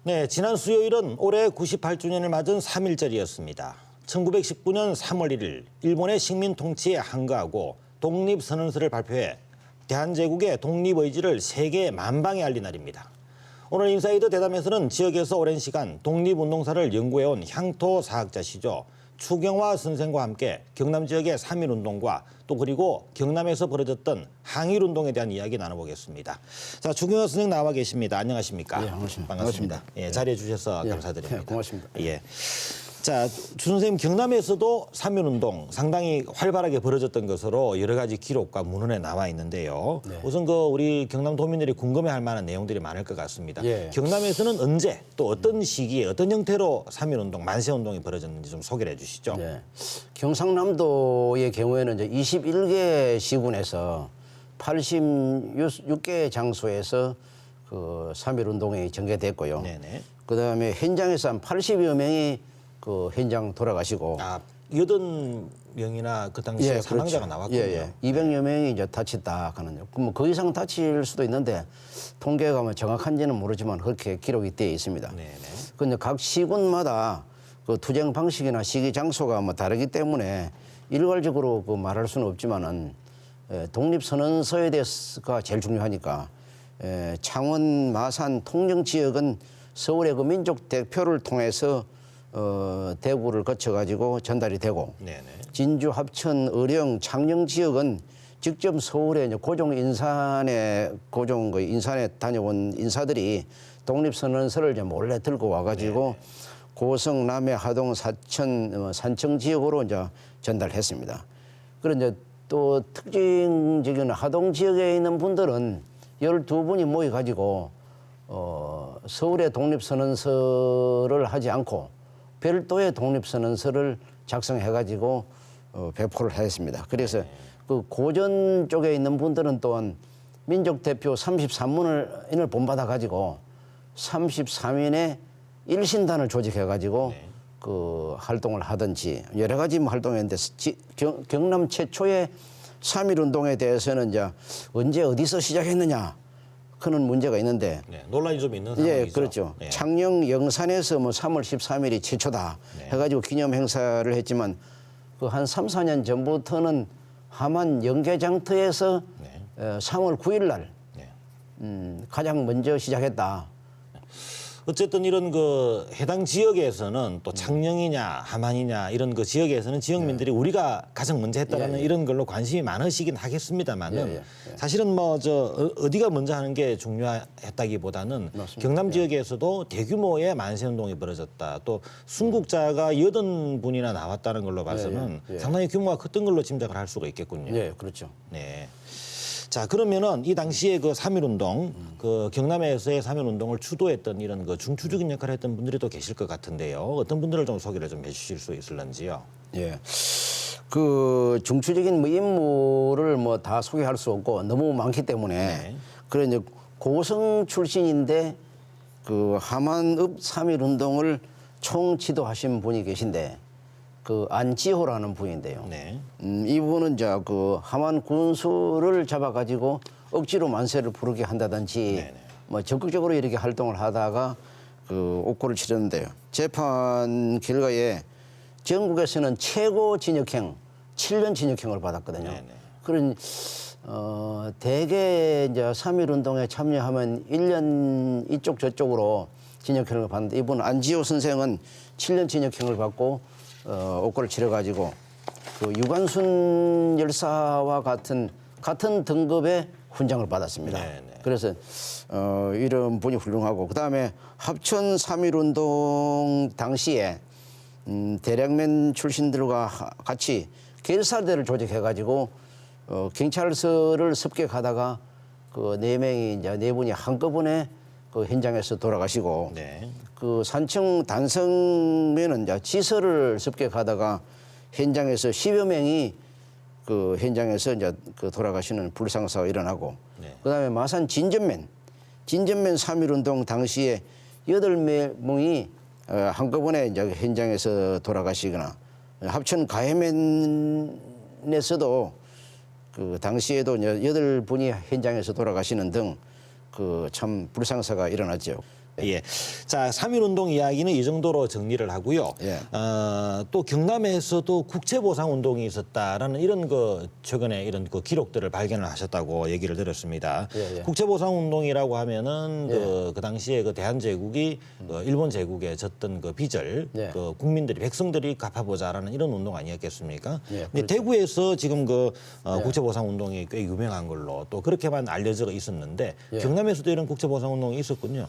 네, 지난 수요일은 올해 98주년을 맞은 3.1절이었습니다. 1919년 3월 1일 일본의 식민 통치에 항거하고 독립선언서를 발표해 대한제국의 독립의지를 세계 만방에 알린 날입니다. 오늘 인사이드 대담에서는 지역에서 오랜 시간 독립운동사를 연구해온 향토사학자시죠. 추경화 선생과 함께 경남 지역의 3.1운동과 또 그리고 경남에서 벌어졌던 항일운동에 대한 이야기 나눠보겠습니다. 자, 추경화 선생 나와 계십니다. 안녕하십니까? 예, 반갑습니다. 반갑습니다. 예, 자리해 주셔서 감사드립니다. 예, 고맙습니다. 예. 자, 주 선생님, 경남에서도 3.1운동 상당히 활발하게 벌어졌던 것으로 여러 가지 기록과 문헌에 나와 있는데요. 네. 우선 우리 경남도민들이 궁금해할 만한 내용들이 많을 것 같습니다. 예. 경남에서는 언제 또 어떤 시기에 어떤 형태로 3.1운동, 만세운동이 벌어졌는지 좀 소개를 해주시죠. 네. 경상남도의 경우에는 이제 21개 시군에서 86개 장소에서 그 3.1운동이 전개됐고요. 네네. 그다음에 현장에서 한 80여 명이 그 현장 돌아가시고. 아, 80명이나 그 당시에 사망자가 나왔군요. 예. 200여 명이 이제 다쳤다 하는. 그럼 그 이상 다칠 수도 있는데 통계가 뭐 정확한지는 모르지만 그렇게 기록이 되어 있습니다. 네네. 근데 각 시군마다 그 투쟁 방식이나 시기 장소가 뭐 다르기 때문에 일괄적으로 그 말할 수는 없지만은 독립선언서에 대해서가 제일 중요하니까 창원, 마산, 통영 지역은 서울의 그 민족 대표를 통해서 대구를 거쳐가지고 전달이 되고 네네. 진주, 합천, 의령, 창녕 지역은 직접 서울에 이제 인산에 다녀온 인사들이 독립선언서를 이제 몰래 들고 와가지고 고성, 남해, 하동, 사천, 산청 지역으로 이제 전달했습니다. 그리고 이제 또 특징적인 하동 지역에 있는 분들은 12분이 모여가지고 서울의 독립선언서를 하지 않고 별도의 독립선언서를 작성해가지고 배포를 했습니다. 그래서 그 고전 쪽에 있는 분들은 또한 민족 대표 33인을 본받아가지고 33인의 일신단을 조직해가지고 그 활동을 하든지 여러 가지 활동했는데 경남 최초의 3.1운동에 대해서는 이제 언제 어디서 시작했느냐 그런 문제가 있는데 논란이 좀 있는 상황이죠. 예, 그렇죠. 창녕 영산에서 뭐 3월 13일이 최초다 해가지고 기념 행사를 했지만 그 한 3, 4년 전부터는 함안 영계장터에서 3월 9일 날 가장 먼저 시작했다. 어쨌든 이런 그 해당 지역에서는 또 창녕이냐 함안이냐 이런 그 지역에서는 지역민들이 우리가 가장 먼저 했다라는 이런 걸로 관심이 많으시긴 하겠습니다만은 사실은 뭐 어디가 먼저 하는 게 중요했다기보다는 경남 지역에서도 대규모의 만세운동이 벌어졌다. 또 순국자가 80분이나 나왔다는 걸로 봐서는 상당히 규모가 컸던 걸로 짐작을 할 수가 있겠군요. 네, 그렇죠. 네. 자, 그러면은 이 당시에 그 3.1운동, 그 경남에서의 3.1운동을 주도했던 이런 그 중추적인 역할을 했던 분들이 또 계실 것 같은데요. 어떤 분들을 좀 소개를 좀 해주실 수 있을런지요? 예. 그 중추적인 뭐 인물을 뭐 다 소개할 수 없고 너무 많기 때문에 그래 이제 고성 출신인데 그 함안읍 3.1운동을 총 지도하신 분이 계신데 그 안지호라는 분인데요. 이분은 이제 그 함안 군수를 잡아가지고 억지로 만세를 부르게 한다든지 뭐 적극적으로 이렇게 활동을 하다가 그 옥고를 치렀는데요. 재판 결과에 전국에서는 최고 징역형 7년 징역형을 받았거든요. 그런 대개 이제 3.1운동에 참여하면 1년 이쪽 저쪽으로 징역형을 받는데 이분 안지호 선생은 7년 징역형을 받고 옥고를 치러가지고 그 유관순 열사와 같은 등급의 훈장을 받았습니다. 그래서 이런 분이 훌륭하고 그다음에 합천 3.1운동 당시에 대량맨 출신들과 같이 결사대를 조직해가지고 경찰서를 습격하다가 그 4명이 이제 4분이 한꺼번에 그 현장에서 돌아가시고 그 산청 단성면은 이제 지서를 습격하다가 현장에서 10여 명이 그 현장에서 이제 그 돌아가시는 불상사가 일어나고 그다음에 마산 진전면 3.1운동 당시에 8명이 한꺼번에 이제 현장에서 돌아가시거나 합천 가해면에서도 그 당시에도 이제 8분이 현장에서 돌아가시는 등 그 참 불상사가 일어났죠. 예. 자, 3.1 운동 이야기는 이 정도로 정리를 하고요. 예. 또 경남에서도 국채보상 운동이 있었다라는 이런 그 최근에 이런 그 기록들을 발견을 하셨다고 얘기를 들었습니다. 예, 예. 국채보상 운동이라고 하면은 그 당시에 그 대한제국이 일본 제국에 졌던 그 빚을 예. 그 국민들이 백성들이 갚아보자라는 이런 운동 아니었겠습니까? 예, 근데 그렇죠. 대구에서 지금 그 국채보상 운동이 꽤 유명한 걸로 또 그렇게만 알려져 있었는데 예. 경남에서도 이런 국채보상 운동이 있었군요.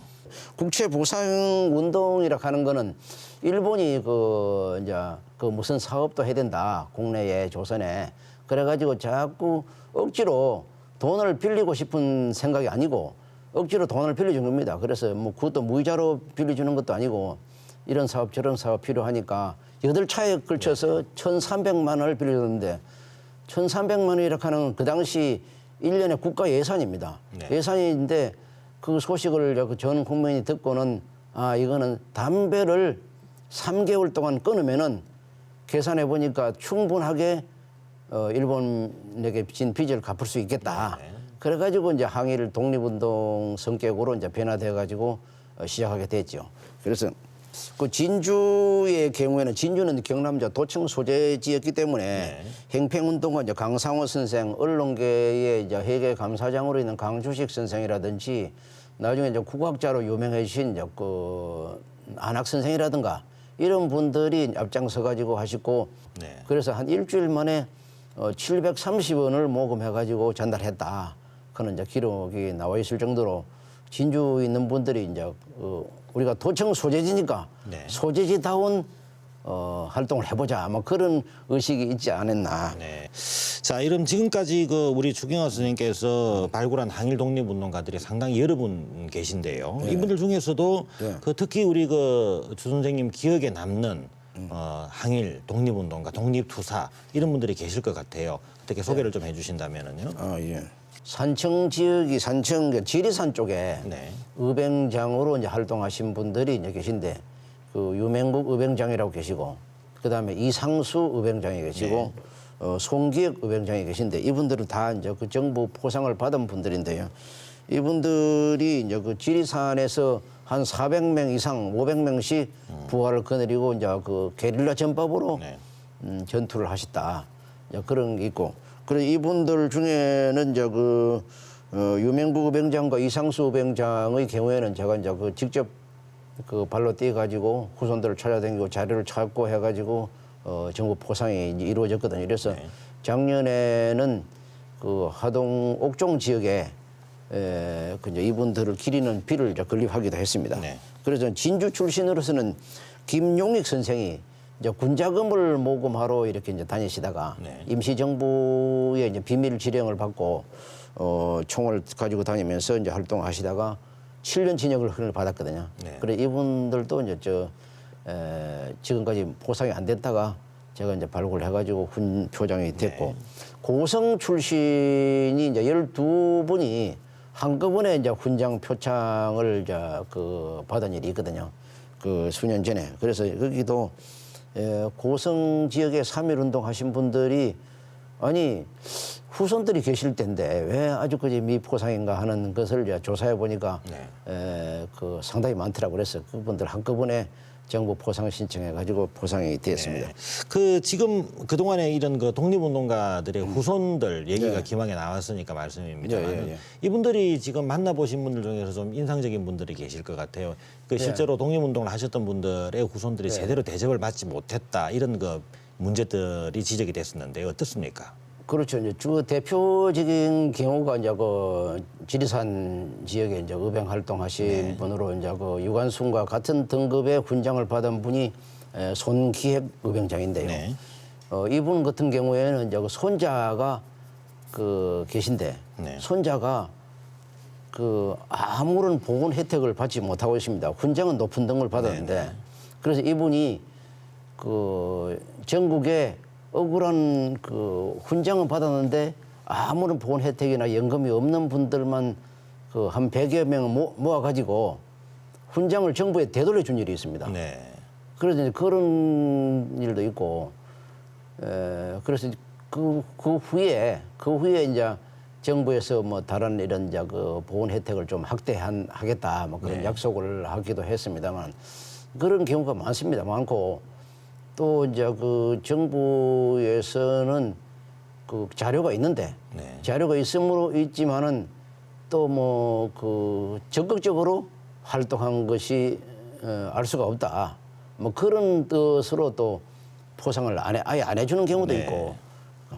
국채 보상 운동이라 하는 거는 일본이 그 이제 그 무슨 사업도 해야 된다 국내에 조선에 그래가지고 자꾸 억지로 돈을 빌리고 싶은 생각이 아니고 억지로 돈을 빌려준 겁니다. 그래서 뭐 그것도 무이자로 빌려주는 것도 아니고 이런 사업 저런 사업 필요하니까 8차에 걸쳐서 1,300만 원을 빌려줬는데 1,300만 원이라 하는 그 당시 1년의 국가 예산입니다. 네. 예산인데 그 소식을 전 국민이 듣고는 아 이거는 담배를 3개월 동안 끊으면은 계산해 보니까 충분하게 일본에게 진 빚을 갚을 수 있겠다. 그래가지고 이제 항일 독립운동 성격으로 이제 변화돼 가지고 시작하게 됐죠. 그래서 그 진주의 경우에는 진주는 경남 도청 소재지였기 때문에 행평운동은 이제 강상호 선생, 언론계의 이제 회계 감사장으로 있는 강주식 선생이라든지 나중에 이제 국학자로 유명해진 이제 그 안학 선생이라든가 이런 분들이 앞장서 가지고 하시고 그래서 한 일주일 만에 730원을 모금해 가지고 전달했다. 그런 이제 기록이 나와 있을 정도로 진주 있는 분들이 이제 우리가 도청 소재지니까 소재지다운 활동을 해보자. 뭐 그런 의식이 있지 않았나. 네. 자, 이런 지금까지 그 우리 추경호 선생님께서 발굴한 항일 독립운동가들이 상당히 여러 분 계신데요. 이분들 중에서도 그 특히 우리 그 주 선생님 기억에 남는 항일 독립운동가, 독립투사 이런 분들이 계실 것 같아요. 어떻게 소개를 좀 해주신다면은요. 예. 산청 지역이 산청 지리산 쪽에 의병장으로 이제 활동하신 분들이 이제 계신데 그 유명국 의병장이라고 계시고 그다음에 이상수 의병장이 계시고 송기혁 의병장이 계신데 이분들은 다 이제 그 정부 포상을 받은 분들인데요. 이분들이 이제 그 지리산에서 한 400명 이상 500명씩 부하를 거느리고 이제 그 게릴라 전법으로 전투를 하셨다. 이제 그런 게 있고 그리고 이분들 중에는 이제 그 유명국 의병장과 이상수 의병장의 경우에는 제가 이제 그 직접 그 발로 뛰어가지고 후손들을 찾아다니고 자료를 찾고 해가지고 정부 포상이 이제 이루어졌거든요. 그래서 작년에는 그 하동 옥종 지역에 그 이제 이분들을 기리는 비를 이제 건립하기도 했습니다. 그래서 진주 출신으로서는 김용익 선생이 이제 군자금을 모금하러 이렇게 이제 다니시다가 임시정부의 이제 비밀 지령을 받고 총을 가지고 다니면서 이제 활동하시다가 7년 징역을 받았거든요. 그래 이분들도 이제 지금까지 포상이 안 됐다가 제가 이제 발굴해가지고 군 표장이 됐고 고성 출신이 이제 12분이 한꺼번에 이제 훈장 표창을 이제 그 받은 일이 있거든요. 그 수년 전에. 그래서 여기도 고성 지역에 3.1 운동 하신 분들이 아니 후손들이 계실 텐데 왜 아직까지 미포상인가 하는 것을 이제 조사해 보니까 그 상당히 많더라고. 그래서 그분들 한꺼번에 정부 포상 신청해 가지고 포상이 됐습니다. 그 지금 그 동안에 이런 그 독립운동가들의 후손들 얘기가 기망에 나왔으니까 말씀입니다만 이분들이 지금 만나보신 분들 중에서 좀 인상적인 분들이 계실 것 같아요. 그 실제로 독립운동을 하셨던 분들의 후손들이 제대로 대접을 받지 못했다 이런 그 문제들이 지적이 됐었는데요. 어떻습니까? 그렇죠. 이제 주 대표적인 경우가 이제 그 지리산 지역에 이제 의병 활동하신 분으로 이제 그 유관순과 같은 등급의 훈장을 받은 분이 손기획 의병장인데요. 이분 같은 경우에는 이제 그 손자가 그 계신데 손자가 그 아무런 보건 혜택을 받지 못하고 있습니다. 훈장은 높은 등을 받았는데 그래서 이분이 그 전국에 억울한 그 훈장은 받았는데 아무런 보건 혜택이나 연금이 없는 분들만 그 한 100여 명 모아가지고 훈장을 정부에 되돌려 준 일이 있습니다. 그래서 이제 그런 일도 있고, 그래서 그 후에 이제 정부에서 뭐 다른 이런 이제 그 보건 혜택을 좀 하겠다 뭐 그런 약속을 하기도 했습니다만 그런 경우가 많습니다. 많고 또 이제 그 정부에서는 그 자료가 있는데 자료가 있지만은 또 뭐 그 적극적으로 활동한 것이 알 수가 없다. 뭐 그런 뜻으로 또 포상을 아예 안 해주는 경우도 있고.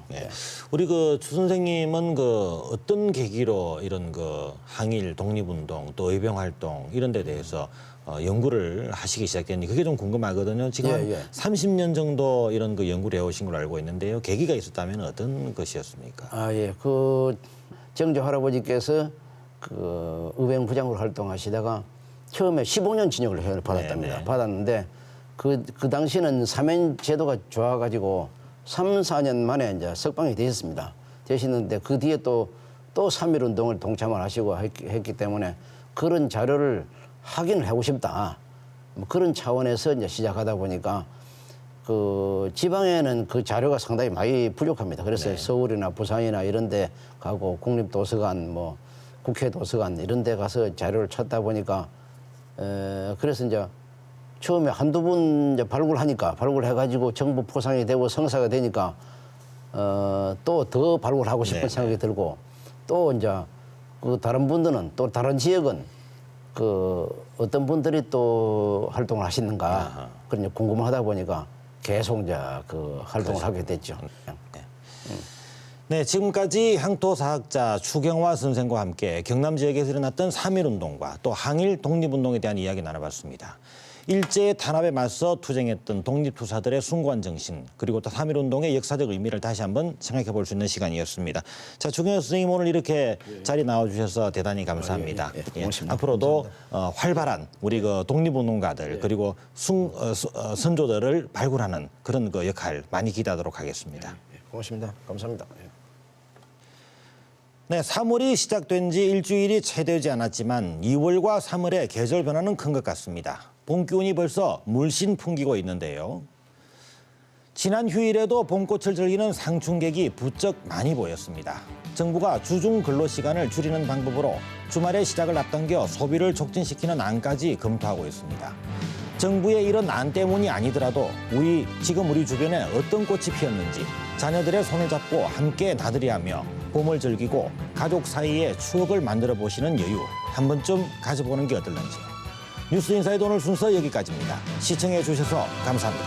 네. 우리 그 추 선생님은 그 어떤 계기로 이런 그 항일 독립운동 또 의병 활동 이런 데 대해서 연구를 하시기 시작했는지 그게 좀 궁금하거든요. 지금 한 30년 정도 이런 그 연구를 해오신 걸로 알고 있는데요. 계기가 있었다면 어떤 것이었습니까? 아, 예. 그 정조 할아버지께서 그 의병 부장으로 활동하시다가 처음에 15년 징역을 받았답니다. 받았는데 그 당시는 사면 제도가 좋아가지고 3, 4년 만에 이제 석방이 되셨습니다. 되시는데 그 뒤에 또 3.1운동을 동참을 하시고 했기 때문에 그런 자료를 확인을 하고 싶다. 뭐 그런 차원에서 이제 시작하다 보니까 그 지방에는 그 자료가 상당히 많이 부족합니다. 그래서 서울이나 부산이나 이런 데 가고 국립도서관 뭐 국회도서관 이런 데 가서 자료를 찾다 보니까 그래서 이제 처음에 한두 번 이제 발굴해가지고 정부 포상이 되고 성사가 되니까 또 더 발굴하고 싶은 생각이 들고 또 이제 그 다른 분들은 또 다른 지역은 그 어떤 분들이 또 활동을 하시는가 그런 궁금하다 보니까 계속 이제 그 활동을 하게 됐죠. 네, 지금까지 향토사학자 추경화 선생과 함께 경남 지역에서 일어났던 3.1운동과 또 항일 독립운동에 대한 이야기 나눠봤습니다. 일제의 탄압에 맞서 투쟁했던 독립투사들의 숭고한 정신 그리고 또 3.1운동의 역사적 의미를 다시 한번 생각해 볼 수 있는 시간이었습니다. 자, 추경화 선생님 오늘 이렇게 자리 나와주셔서 대단히 감사합니다. 고맙습니다. 앞으로도 활발한 우리 그 독립운동가들 그리고 선조들을 발굴하는 그런 그 역할 많이 기대하도록 하겠습니다. 고맙습니다. 감사합니다. 네, 3월이 시작된 지 일주일이 채 되지 않았지만 2월과 3월의 계절 변화는 큰 것 같습니다. 봄 기운이 벌써 물씬 풍기고 있는데요. 지난 휴일에도 봄꽃을 즐기는 상충객이 부쩍 많이 보였습니다. 정부가 주중 근로 시간을 줄이는 방법으로 주말의 시작을 앞당겨 소비를 촉진시키는 안까지 검토하고 있습니다. 정부의 이런 안 때문이 아니더라도 지금 우리 주변에 어떤 꽃이 피었는지 자녀들의 손을 잡고 함께 나들이하며 봄을 즐기고 가족 사이에 추억을 만들어 보시는 여유 한 번쯤 가져보는 게 어떨런지요. 뉴스 인사이드 오늘 순서 여기까지입니다. 시청해 주셔서 감사합니다.